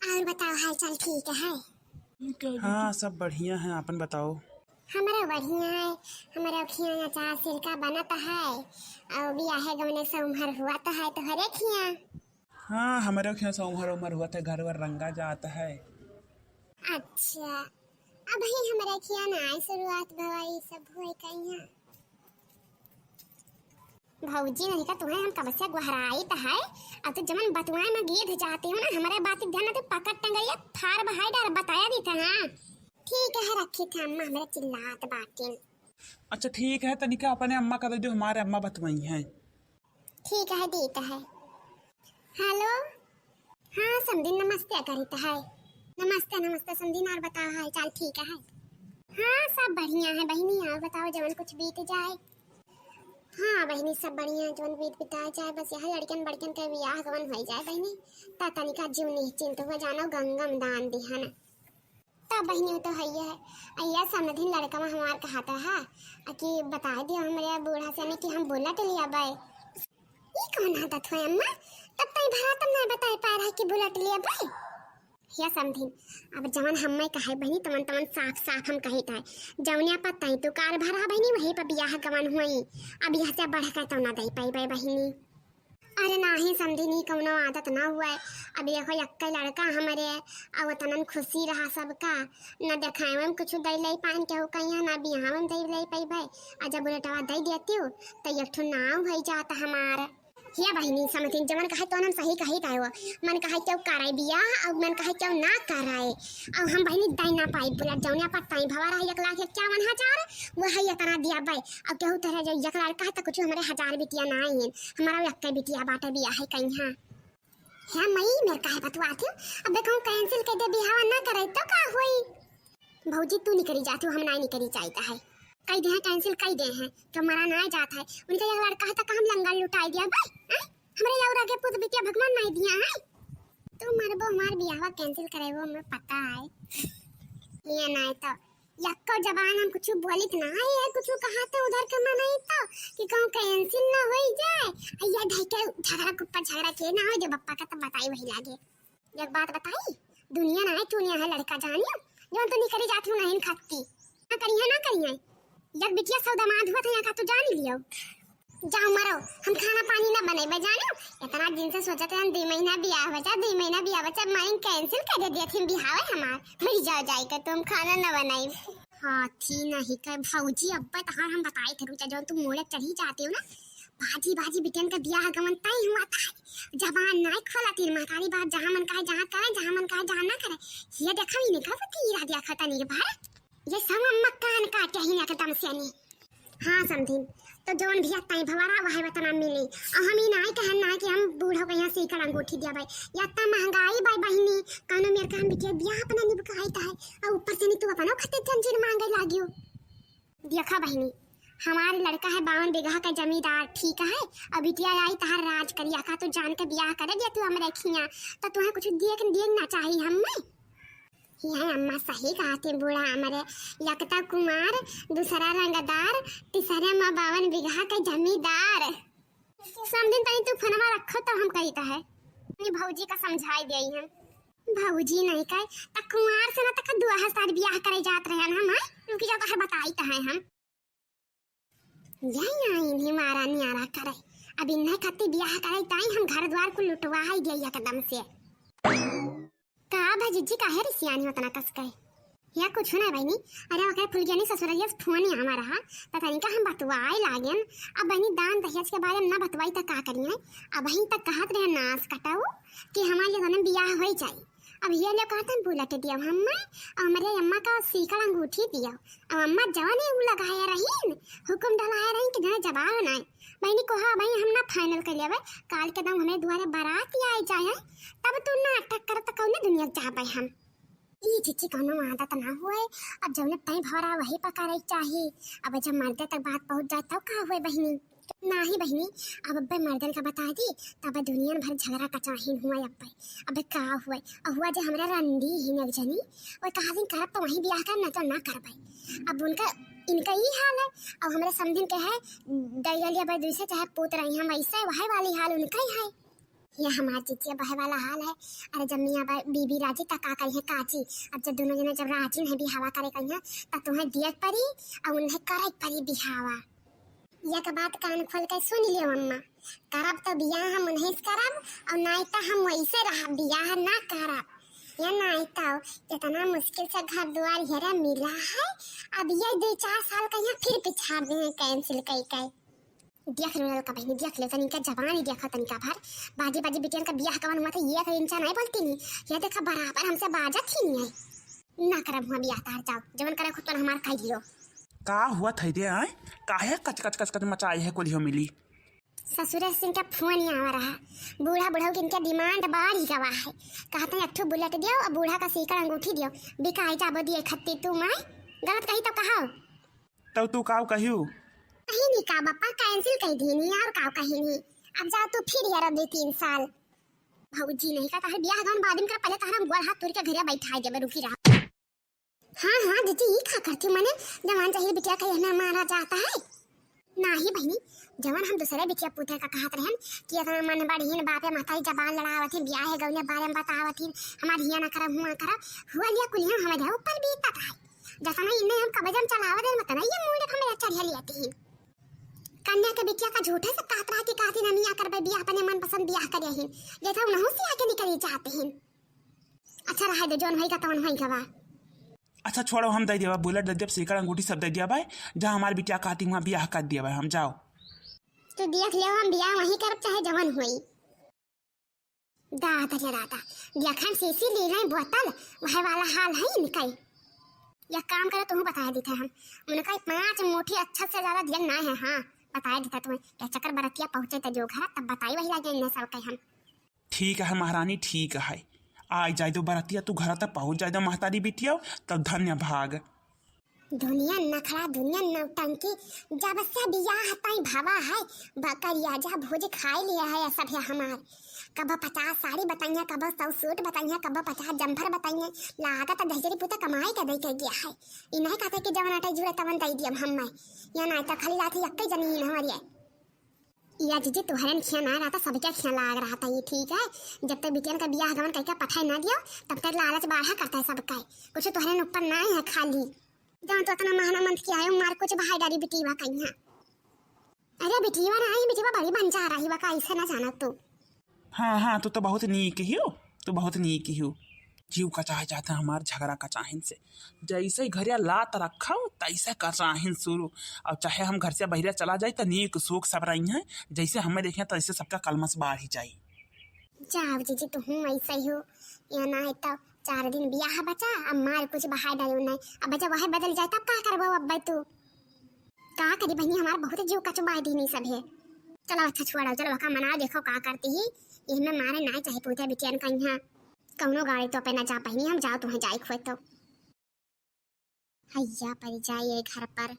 और बताओ हाल चाल ठीक है? हाँ, सब बढ़िया है। आपन बताओ। हमारा बढ़िया है। हमारा खिया अचार सिरका बनता है और बियाहे गमने से उम्र हुआ तो है तो हरे खिया। हाँ, हमारे यहाँ से उमर उमर हुआ था, घर वर रंगा जाता है। अच्छा, अब ही हमारे खिया ना आई शुरुआत भवाई सब हुए कहीं। भौजी नहीं का तुम्हें हम कब से गुहराई तो है। अब तो जमन बतुआए में गिर जाते हो ना, हमारे बात ध्यान तो पकड़ टंगरिया फार बहाई डार बताया दी था। हाँ ठीक है, रखी था अम्मा हमारे चिल्लात बातें। अच्छा ठीक है, तनिका अपने अम्मा का दे दो, हमारे अम्मा बतवाई हैं। ठीक है देता है। हेलो, हाँ समदिन नमस्ते करीता है। नमस्ते नमस्ते समदिन, और बताओ हाल चाल ठीक है? हाँ सब बढ़िया है बहनी, और बताओ जवन कुछ बीत जाए। हाँ बहनी सब बढ़िया है, जवन बीत बिताया जाए, बस यह लड़कन बड़कन के बियाह गवन हो जाए बहनी। ता तनिका जीव निश्चिंत हो जानो, गंगम दान दिहन तब बहनी तो है। अय्या समधिन लड़का में हमार कहता है कि बता दियो हमारे बूढ़ा से कि हम बोला तो लिया बाय। ये कौन आता था अम्मा? तब तई भरा तब नहीं बता पा रहा कि बुलेट लिया भाई। या समझी, अब जवन हमें कहे बहनी तमन तमन साफ साफ हम कही था। जवनिया पर तई तो कार भरा बहनी वही पर बियाह गवन हुई। अब यह से बढ़ कर तो ना दे पाई बाई बहनी। अरे नाही समझी नहीं कौनो आदत ना हुआ है। अब देखो यक्का लड़का हमारे अब तनन खुशी रहा सबका। न देखाए में कुछ दे ले पान के हो कहीं ना बियाह में दे ले पाई भाई। आ जब बुलेटवा दे देती हो तो एक ठो नाव हो जाता हमारा। या बहनी समझी जमन कहे तो हम सही कही था। मन कहे क्यों कराए बियाह और मन कहे क्यों ना कराए। अब हम बहनी दे ना पाई बुलेट जौनिया पर तई भवा रहा 1,51,000 वो है इतना दिया भाई। अब केहू तरह जो एक लड़का तो कुछ हमारे 1000 बिटिया ना है, हमारा यक्का बिटिया बाटे बियाह है कहीं। हाँ है मई मेरे काहे बतवाती हूँ। अब देखो कैंसिल कर दे बियाह ना करे तो का होई। भौजी तू नहीं करी जाती हो, हम नहीं करी चाहता है। कई दे कैंसिल कई दे हैं तो मरा ना जाता है। उनका एक लड़का है तो हम लंगल लुटाई दिया भाई। हमारे लौरा के पुत बिटिया भगवान नहीं दिया है। तो मरबो हमार बियाह कैंसिल करे वो हमें पता है। ये नहीं तो यक्को जबान हम कुछ बोलित ना है, कुछ कहा तो उधर के मन नहीं तो कि कहूं कैंसिल ना हो जाए। या ढाई झगड़ा कुप्पा झगड़ा के ना हो जो बप्पा का तो बताई वही लागे। एक बात बताई, दुनिया ना है चुनिया है लड़का जानियो जो तो नहीं करी जाती हूं नहीं खत्ती ना करिए। जब बिटिया सौदा माध हुआ था यहाँ का तो जान ही लियो। जाओ मरो, हम खाना पानी ना बने जानो। इतना दिन से सोचा था 2 महीना बियाह बचा 2 महीना बियाह बचा माइन कैंसिल कर दिया थी बिहाव हमार मर जाओ जाए कर तुम खाना ना बनाई। हाँ थी नहीं कर भौजी अब्बा तहार हम बताए थे रुचा जो तुम मोड़े चढ़ी जाते हो ना बाजी बाजी बिटियन का बियाह गमन तय हुआ था। जबान नहीं खोला तीर महतारी बात जहां मन कहे जहां करे जहां मन कहे जहां ना करे। ये देखा ही नहीं कर तीरा दिया खाता नहीं भारत ये सब अम्मा कान काटे ही ना एकदम से नहीं। हाँ समझी तो जौन भी तई भवारा वही बतना मिली और हम ही नहीं कहन ना कि हम बूढ़ो के यहाँ सीकर अंगूठी दिया भाई। या इतना महंगाई भाई बहनी कानो मेरे का हम बिटिया बियाह अपना निभकाई है और ऊपर से नहीं तू अपना खते जंजीर मांगे लागियो। देखा बहनी हमारे लड़का है 52 बीघा का जमींदार ठीक है। अब बिटिया आई तहार राज करिया का तो जान के बियाह करे दिया तू हम रखिया तो तुम्हें कुछ देख ना चाहिए हमें। यह अम्मा सही कहा थे बूढ़ा हमारे यकता कुमार दूसरा रंगदार तीसरा माँ 52 बीघा का जमींदार। समझिन तनी तू फनमा रखो तो हम कही है भौजी का समझाई गई है। भौजी नहीं कहे त कुमार से ना तक 2000 बियाह करे जात रहे हम है क्योंकि जो कहे बताई तो है हम यही आई नहीं मारा नियारा करे। अब इन्हें खत्ती बियाह करे ताई हम घर द्वार को लुटवा ही दिया एकदम से। का भजीजी काहे रे सियानी होतना कस कहे या कुछ ना बहनी। अरे ओके फुलगियानी ससुरैया फोन ही हमारा हा पता नहीं का हम बतवाए लागेन। अब बहनी दान दहेज के बारे में ना बतवाई त का करिए। अब बहनी तक कहत रहे नास कटाऊ कि हमारे जने बियाह हो जाए। अब ये लोग कहते हैं बुलेट दिया हम्मा और हमारे अम्मा का सीकर अंगूठी दिया। अब अम्मा जवान है वो लगाया रही हुक्म डलाया रही कि जने जवाब ना बहनी को। हाँ भाई हम ना फाइनल कर लिया काल के दम हमें द्वारा बारात ही आ जाए तब तू ना अटक कर तो कौन दुनिया जा पाए हम। ये चिच्ची कौनो आदत ना हुए। अब जब तय भरा वही पकारे चाहिए। अब जब मर्दे तक बात पहुंच जाए तब का हुए बहनी ना ही बहनी। अब अब्बे मर्दन का बता दी तब दुनिया भर झगड़ा कचाहीन हुआ। अब्बे का हुए हुआ जो हमारा रंडी ही नग जनी और कहा दिन करब तो वहीं बियाह कर ना तो ना कर पाई। अब उनका इनका ही हाल है। अब हमारे समझिन के है दैया भाई दूसरे चाहे पूत रही हम ऐसे वही वाली हाल उनका ही है। ये हमार जीजिया बहे वाला हाल है। अरे जब मियाँ बीबी राजी तक का कही है काची। अब जब दोनों जने जब राजी है बिहावा करे कही है तब तुम्हें दियत परी और उन्हें करे परी बिहावा। यह बात कान खोल के सुन लियो अम्मा। करब तो बियाह हम उन्हें करब और नहीं तो हम वैसे रह बियाह ना करब। या नहीं तो इतना मुश्किल से घर द्वार हेरा मिला है। अब ये 2-4 साल का यहाँ फिर पिछाड़ दे कैंसिल कई देख लो का बहनी देख लो तनिका जवान ही देखा तनिका भर बाजी बाजी बिटियन का बियाह कवन हुआ था ये का इंसान नहीं बोलती नहीं ये देखा बराबर हमसे बाजत ही नहीं है ना करब हुआ बियाह तार जाओ जवन करे खुद तो हमार कह दियो का हुआ थई दे आए काहे कच कच कच कच मचाई है कोलियो मिली ससुर से इनका फोन ही आ रहा बूढ़ा बूढ़ा की इनका डिमांड बढ़ गवा है कहते हैं अट्ठू बुलेट दियो और बूढ़ा का सीकर अंगूठी दियो बिकाई जाबो दिए खत्ती तू मैं गलत कही तो कहो तब तू काव कहियो कहीं नहीं का बापा कैंसिल कही दी नहीं और का कहीं नहीं अब जाओ तू फिर यार दे 3 साल भौजी नहीं का तारे बियाह गाउन बादिम कर पहले तारा गोर हाथ तोड़ के घरे बैठा देबे रुकी रहा हां दीदी ये खा करती मैंने जवान चाहिए बिटिया का यहना मारा जाता है नाही बहनी जवान हम दूसरे बिटिया पुत्र का कहत रहन कि इतना मन बढ़िन बापे माताई जबान लड़ावत बियाह गौने बारे में बतावत हमार हिया ना करब हुआ करब हुआ लिया कुलिया हमारे ऊपर बीतत है जैसा ना इन्हें हम कबजम चलावत मत ना ये मुंडे हमें अच्छा रिया लेती है कन्या के बिटिया का झूठे से कात रहा कि काती ना मियां करबे बियाह अपने मन पसंद बियाह करे हैं जैसा उन्हों से आके निकली चाहते हैं अच्छा रहा दे जोन भाई का तवन भाई का अच्छा छोड़ो हम दे दिया बुलेट दे दिया सीकर अंगूठी सब दे दिया भाई जहाँ हमारी बिटिया कहती वहाँ बियाह कर दिया भाई हम जाओ तो देख ले हम बियाह वहीं करब चाहे जवन हुई दादा देखन सीसी ले रहे बोतल वह वाला हाल है इनका या काम करे तुम्हें बताया देता हम उनका 5 मुट्ठी अच्छा से ज्यादा दिया ना है हाँ बताया देता तुम्हें क्या चक्कर बरतिया पहुंचे तो जो घर तब बताई वही लगे इन सब के हम ठीक है महारानी ठीक है आ जाए दो बरतिया तू घर तक पहुंच जाए दो महतारी बिटिया तब धन्य भाग दुनिया नखरा दुनिया नौटंकी जब से बियाह तई भावा है बकरिया जा भोज खाई लिया है सब है हमार कब 50 साड़ी बताइए कब 100 सूट बताइए कब 50 जंभर बताइए लागत दहजरी पुता कमाई का दे के गया है इन्हें कहते कि जवन अटै जुड़े तवन दई दियम हम मैं या ना त खाली लाथी यक्के जमीन हमारी है या जीजी तुहरन खिया ना रहा था सबके खिया लाग रहा था ये ठीक है जब तक बिटियन का बियाह गवन कह के पठाई ना दियो तब तक लालच बढ़ा करता है सबका कुछ तुहरन ऊपर ना है खाली जान तो इतना महना मंथ किया है मार कुछ भाई डारी बिटीवा कहीं अरे बिटीवा ना आई बिटीवा बड़ी बन जा रही बका ऐसे ना जाना तू हाँ तो बहुत नीक ही हो तो बहुत नीक ही हो जीव का चाहे जाता है हमार झगड़ा का चाहिन से जैसे ही घरिया लात रखा तैसे का चाहिन शुरू और चाहे हम घर से बहरिया चला जाए तो नीक शोक सब रही हैं जैसे हमें देखें तो ऐसे सबका कलमस बाढ़ ही जाए जाओ जीजी तुम ऐसा ही हो या ना है तो 4 दिन बियाह बचा अब मार कुछ बहाय डालो नहीं अब बचा वह बदल जाए तब का करबो अब तू का करी बहनी हमार बहुत जीव का चुबाई दी नहीं सब है चलो अच्छा छोड़ो चलो का मना देखो का करती ही इनमें मारे ना चाहे पूछे बिटियन कहीं कौनो गाड़ी तो पे ना जा पाई हम जाओ तुम्हें जाए खोए तो हैया पर जाइए घर पर